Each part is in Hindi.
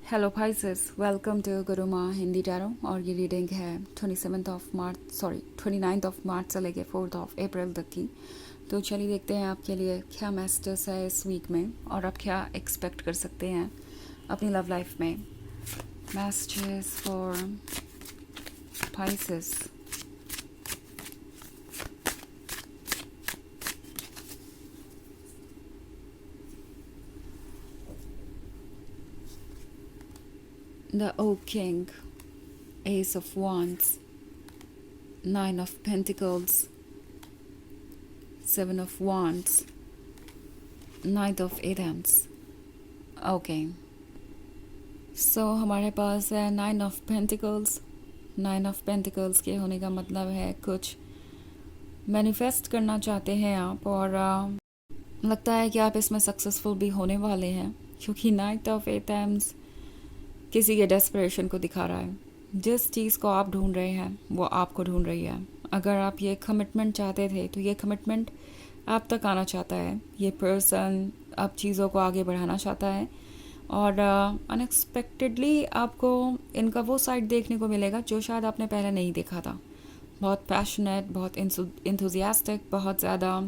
Hello Pisces, welcome to Guruma Hindi tarot. और ये रीडिंग है 29th ऑफ मार्च से लेके 4th ऑफ अप्रैल तक की। तो चलिए देखते हैं आपके लिए क्या मैसेजेस है इस वीक में और आप क्या एक्सपेक्ट कर सकते हैं अपनी लव लाइफ में। Messages for Pisces। The oak king, S of wands, 9 of pentacles, 7 of wands, Knight of Wands। Okay, so हमारे पास है 9 ऑफ पेंटिकल्स। 9 ऑफ पेंटिकल्स के होने का मतलब है कुछ मैनिफेस्ट करना चाहते हैं आप, और लगता है कि आप इसमें सक्सेसफुल भी होने वाले हैं, क्योंकि नाइट ऑफ एथम्स किसी के डेस्परेशन को दिखा रहा है। जिस चीज़ को आप ढूंढ रहे हैं वो आपको ढूंढ रही है। अगर आप ये कमिटमेंट चाहते थे तो ये कमिटमेंट आप तक आना चाहता है। ये पर्सन अब चीज़ों को आगे बढ़ाना चाहता है, और अनएक्सपेक्टेडली आपको इनका वो साइड देखने को मिलेगा जो शायद आपने पहले नहीं देखा था। बहुत पैशनेट, बहुत इंथुजियास्टिक, बहुत ज़्यादा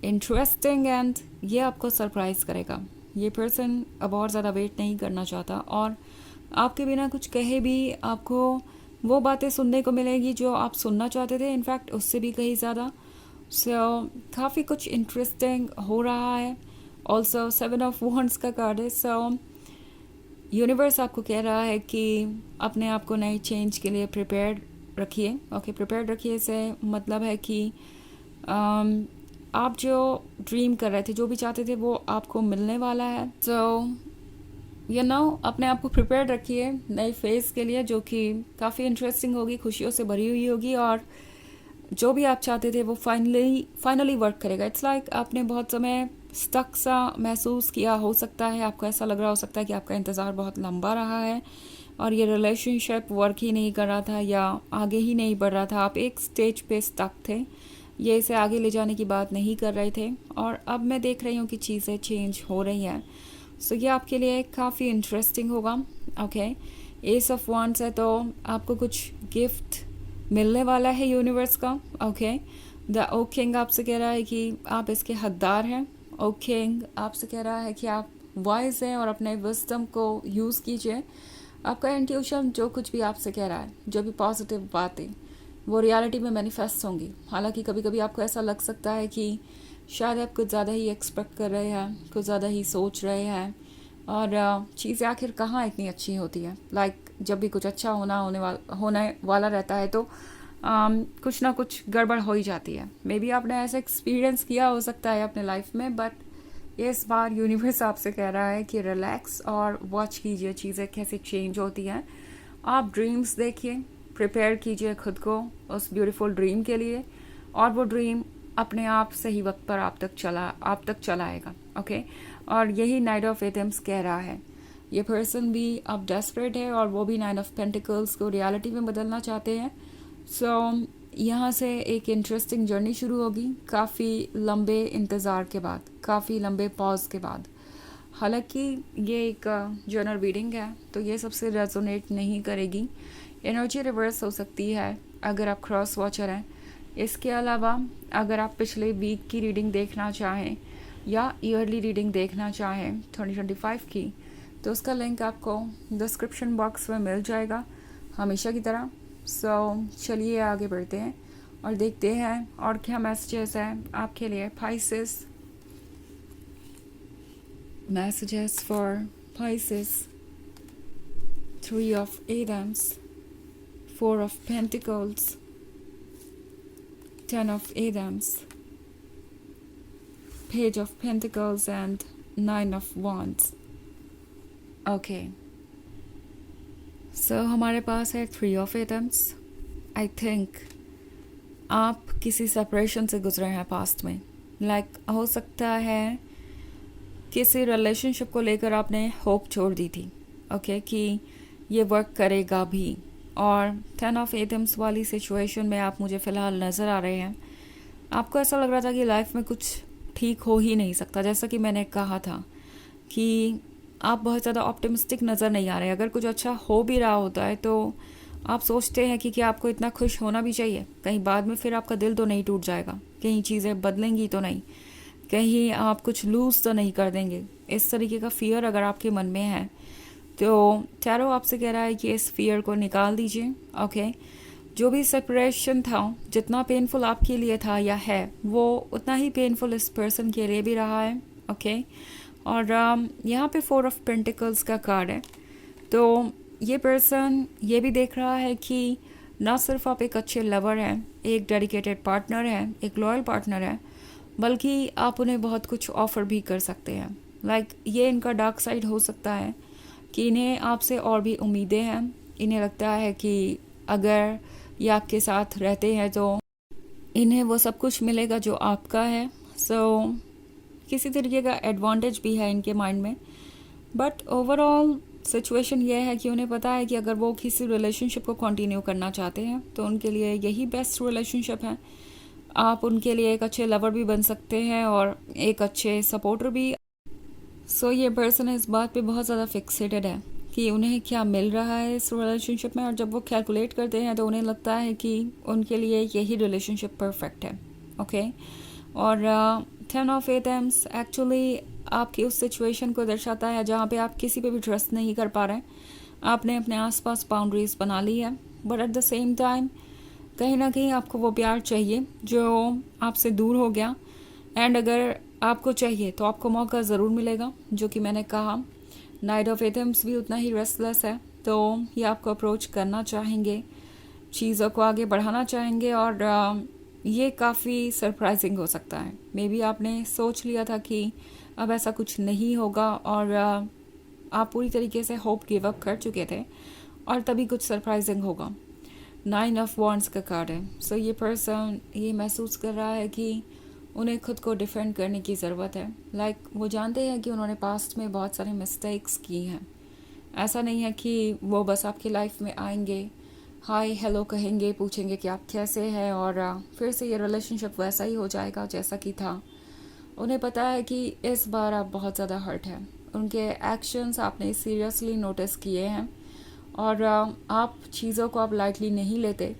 इंटरेस्टिंग, एंड ये आपको सरप्राइज़ करेगा। ये पर्सन अब और ज़्यादा वेट नहीं करना चाहता, और आपके बिना कुछ कहे भी आपको वो बातें सुनने को मिलेगी जो आप सुनना चाहते थे, इनफैक्ट उससे भी कहीं ज़्यादा। सो काफ़ी कुछ इंटरेस्टिंग हो रहा है। ऑल्सो 7 ऑफ वॉन्ड्स का कार्ड है। सो यूनिवर्स आपको कह रहा है कि अपने आप को नई चेंज के लिए प्रिपेयर्ड रखिए। ओके, प्रिपेयर्ड रखिए से मतलब है कि आप जो ड्रीम कर रहे थे, जो भी चाहते थे, वो आपको मिलने वाला है। सो अपने आप को प्रिपेयर्ड रखिए नए फेज़ के लिए, जो कि काफ़ी इंटरेस्टिंग होगी, खुशियों से भरी हुई होगी, और जो भी आप चाहते थे वो फाइनली वर्क करेगा। इट्स लाइक आपने बहुत समय स्टक सा महसूस किया हो सकता है, आपको ऐसा लग रहा हो सकता है कि आपका इंतज़ार बहुत लंबा रहा है और ये रिलेशनशिप वर्क ही नहीं कर रहा था या आगे ही नहीं बढ़ रहा था। आप एक स्टेज पे स्टक थे, ये इसे आगे ले जाने की बात नहीं कर रहे थे, और अब मैं देख रही हूँ कि चीज़ें चेंज हो रही हैं। सो ये आपके लिए काफ़ी इंटरेस्टिंग होगा। ओके, एस ऑफ वांड्स है तो आपको कुछ गिफ्ट मिलने वाला है यूनिवर्स का। ओके, द ओक किंग आपसे कह रहा है कि आप इसके हकदार हैं। ओक किंग आपसे कह रहा है कि आप वाइज हैं और अपने विजडम को यूज़ कीजिए। आपका इंट्यूशन जो कुछ भी आपसे कह रहा है, जो भी पॉजिटिव बातें, वो रियलिटी में मैनिफेस्ट होंगी। हालांकि कभी कभी आपको ऐसा लग सकता है कि शायद आप कुछ ज़्यादा ही एक्सपेक्ट कर रहे हैं, कुछ ज़्यादा ही सोच रहे हैं, और चीज़ें आखिर कहाँ इतनी अच्छी होती है। जब भी कुछ अच्छा होने वाला रहता है तो कुछ ना कुछ गड़बड़ हो ही जाती है। मे बी आपने ऐसा एक्सपीरियंस किया हो सकता है अपने लाइफ में, बट इस बार यूनिवर्स आपसे कह रहा है कि रिलैक्स और वॉच कीजिए चीज़ें कैसे चेंज होती हैं। आप ड्रीम्स देखिए, प्रिपेयर कीजिए खुद को उस ब्यूटीफुल ड्रीम के लिए, और वो ड्रीम अपने आप सही वक्त पर आप तक चला आएगा। ओके, और यही नाइट ऑफ एथम्स कह रहा है। ये पर्सन भी अब डेस्परेट है और वो भी 9 ऑफ पेंटिकल्स को रियलिटी में बदलना चाहते हैं। सो यहाँ से एक इंटरेस्टिंग जर्नी शुरू होगी, काफ़ी लंबे इंतज़ार के बाद, काफ़ी लंबे पॉज के बाद। हालांकि ये एक जनरल रीडिंग है तो ये सबसे रेजोनेट नहीं करेगी, एनर्जी रिवर्स हो सकती है अगर आप क्रॉस वॉचर हैं। इसके अलावा अगर आप पिछले वीक की रीडिंग देखना चाहें या ईयरली रीडिंग देखना चाहें 2025 की, तो उसका लिंक आपको डिस्क्रिप्शन बॉक्स में मिल जाएगा हमेशा की तरह। सो चलिए आगे बढ़ते हैं और देखते हैं और क्या मैसेजेस हैं आपके लिए Pisces। Messages for Pisces, 3 of Wands, 4 of Pentacles, 10 of Wands, Page of Pentacles, and 9 of Wands। Okay, so हमारे पास है 3 of Wands। आई थिंक आप किसी सेपरेशन से गुजरे हैं पास्ट में। हो सकता है किसी रिलेशनशिप को लेकर आपने होप छोड़ दी थी, ओके, कि ये वर्क करेगा भी, और 10 ऑफ एथम्स वाली सिचुएशन में आप मुझे फ़िलहाल नज़र आ रहे हैं। आपको ऐसा लग रहा था कि लाइफ में कुछ ठीक हो ही नहीं सकता, जैसा कि मैंने कहा था कि आप बहुत ज़्यादा ऑप्टिमिस्टिक नज़र नहीं आ रहे। अगर कुछ अच्छा हो भी रहा होता है तो आप सोचते हैं कि क्या आपको इतना खुश होना भी चाहिए, कहीं बाद में फिर आपका दिल तो नहीं टूट जाएगा, कहीं चीज़ें बदलेंगी तो नहीं, कहीं आप कुछ लूज़ तो नहीं कर देंगे। इस तरीके का फ़ियर अगर आपके मन में है तो टैरो आपसे कह रहा है कि इस फियर को निकाल दीजिए। ओके, जो भी सेपरेशन था, जितना पेनफुल आपके लिए था या है, वो उतना ही पेनफुल इस पर्सन के लिए भी रहा है। ओके, और यहाँ पे 4 ऑफ पेंटिकल्स का कार्ड है। तो ये पर्सन ये भी देख रहा है कि ना सिर्फ आप एक अच्छे लवर हैं, एक डेडिकेटेड पार्टनर हैं, एक लॉयल पार्टनर हैं, बल्कि आप उन्हें बहुत कुछ ऑफ़र भी कर सकते हैं। ये इनका डार्क साइड हो सकता है कि इन्हें आपसे और भी उम्मीदें हैं। इन्हें लगता है कि अगर ये आपके साथ रहते हैं तो इन्हें वो सब कुछ मिलेगा जो आपका है। किसी तरीके का एडवांटेज भी है इनके माइंड में, बट ओवरऑल सिचुएशन ये है कि उन्हें पता है कि अगर वो किसी रिलेशनशिप को कंटिन्यू करना चाहते हैं तो उनके लिए यही बेस्ट रिलेशनशिप है। आप उनके लिए एक अच्छे लवर भी बन सकते हैं और एक अच्छे सपोर्टर भी। ये पर्सन इस बात पे बहुत ज़्यादा फिक्सेटेड है कि उन्हें क्या मिल रहा है इस रिलेशनशिप में, और जब वो कैलकुलेट करते हैं तो उन्हें लगता है कि उनके लिए यही रिलेशनशिप परफेक्ट है। ओके, और 10 ऑफ एटम्स एक्चुअली आपकी उस सिचुएशन को दर्शाता है जहाँ पे आप किसी पे भी ट्रस्ट नहीं कर पा रहे हैं। आपने अपने आसपास बाउंड्रीज बना ली है, but at the same time कहीं ना कहीं आपको वो प्यार चाहिए जो आपसे दूर हो गया। एंड अगर आपको चाहिए तो आपको मौका ज़रूर मिलेगा, जो कि मैंने कहा। नाइट ऑफ एथम्स भी उतना ही रेस्टलेस है, तो ये आपको अप्रोच करना चाहेंगे, चीज़ों को आगे बढ़ाना चाहेंगे, और ये काफ़ी सरप्राइजिंग हो सकता है। मे बी आपने सोच लिया था कि अब ऐसा कुछ नहीं होगा और आप पूरी तरीके से होप गिव अप कर चुके थे, और तभी कुछ सरप्राइजिंग होगा। 9 ऑफ वॉन्ड्स का कार्ड है। ये पर्सन ये महसूस कर रहा है कि उन्हें खुद को डिफेंड करने की ज़रूरत है। वो जानते हैं कि उन्होंने पास्ट में बहुत सारे मिस्टेक्स की हैं। ऐसा नहीं है कि वो बस आपकी लाइफ में आएंगे, हाय हेलो कहेंगे, पूछेंगे कि आप कैसे हैं, और फिर से ये रिलेशनशिप वैसा ही हो जाएगा जैसा कि था। उन्हें पता है कि इस बार आप बहुत ज़्यादा हर्ट हैं। उनके एक्शंस आपने सीरियसली नोटिस किए हैं, और आप चीज़ों को आप लाइटली नहीं लेते।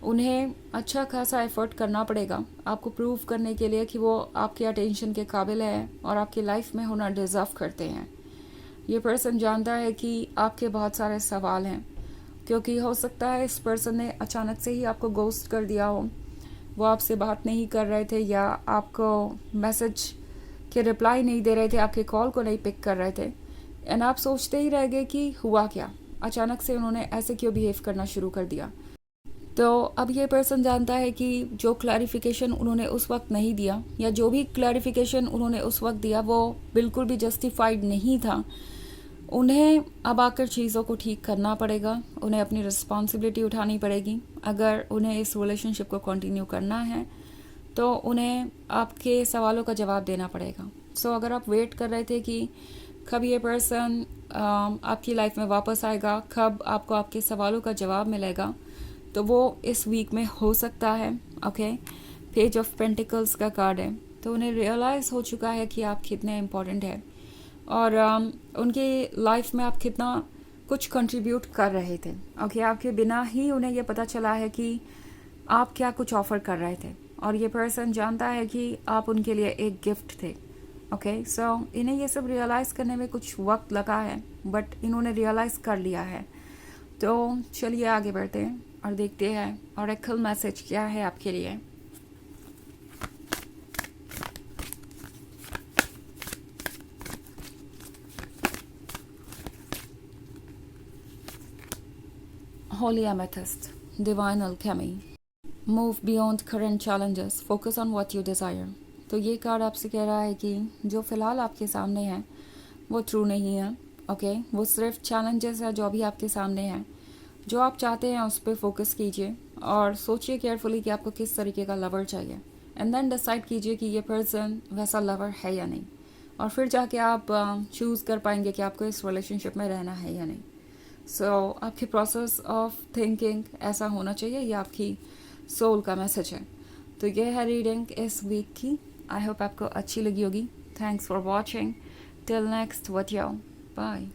उन्हें अच्छा खासा एफर्ट करना पड़ेगा आपको प्रूव करने के लिए कि वो आपके अटेंशन के काबिल है और आपकी लाइफ में होना डिज़र्व करते हैं। ये पर्सन जानता है कि आपके बहुत सारे सवाल हैं, क्योंकि हो सकता है इस पर्सन ने अचानक से ही आपको गोस्ट कर दिया हो। वो आपसे बात नहीं कर रहे थे, या आपको मैसेज के रिप्लाई नहीं दे रहे थे, आपके कॉल को नहीं पिक कर रहे थे, एंड आप सोचते ही रह गए कि हुआ क्या, अचानक से उन्होंने ऐसे क्यों बिहेव करना शुरू कर दिया। तो अब ये पर्सन जानता है कि जो क्लैरिफिकेशन उन्होंने उस वक्त नहीं दिया, या जो भी क्लैरिफिकेशन उन्होंने उस वक्त दिया, वो बिल्कुल भी जस्टिफाइड नहीं था। उन्हें अब आकर चीज़ों को ठीक करना पड़ेगा, उन्हें अपनी रिस्पॉन्सिबिलिटी उठानी पड़ेगी। अगर उन्हें इस रिलेशनशिप को कंटिन्यू करना है तो उन्हें आपके सवालों का जवाब देना पड़ेगा। अगर आप वेट कर रहे थे कि कब ये पर्सन आपकी लाइफ में वापस आएगा, कब आपको आपके सवालों का जवाब मिलेगा, तो वो इस वीक में हो सकता है। ओके, पेज ऑफ पेंटिकल्स का कार्ड है। तो उन्हें रियलाइज़ हो चुका है कि आप कितने इम्पोर्टेंट हैं, और उनके लाइफ में आप कितना कुछ कंट्रीब्यूट कर रहे थे। ओके, आपके बिना ही उन्हें ये पता चला है कि आप क्या कुछ ऑफ़र कर रहे थे, और ये पर्सन जानता है कि आप उनके लिए एक गिफ्ट थे। ओके, इन्हें ये सब रियलाइज़ करने में कुछ वक्त लगा है, बट इन्होंने रियलाइज़ कर लिया है। तो चलिए आगे बढ़ते हैं और देखते हैं ऑरेकल मैसेज क्या है आपके लिए। Holy Amethyst, Divine Alchemy, Move beyond current challenges, focus on what you desire। तो ये कार्ड आपसे कह रहा है कि जो फ़िलहाल आपके सामने है वो ट्रू नहीं है। ओके, वो सिर्फ चैलेंजेस है जो अभी आपके सामने हैं। जो आप चाहते हैं उस पर फोकस कीजिए और सोचिए केयरफुली कि आपको किस तरीके का लवर चाहिए, एंड देन डिसाइड कीजिए कि ये पर्सन वैसा लवर है या नहीं, और फिर जाके आप चूज़ कर पाएंगे कि आपको इस रिलेशनशिप में रहना है या नहीं। आपकी प्रोसेस ऑफ थिंकिंग ऐसा होना चाहिए, ये आपकी सोल का मैसेज है। तो ये है रीडिंग इस वीक की। आई होप आपको अच्छी लगी होगी। Thanks for watching. Till next, what याओ। बाय।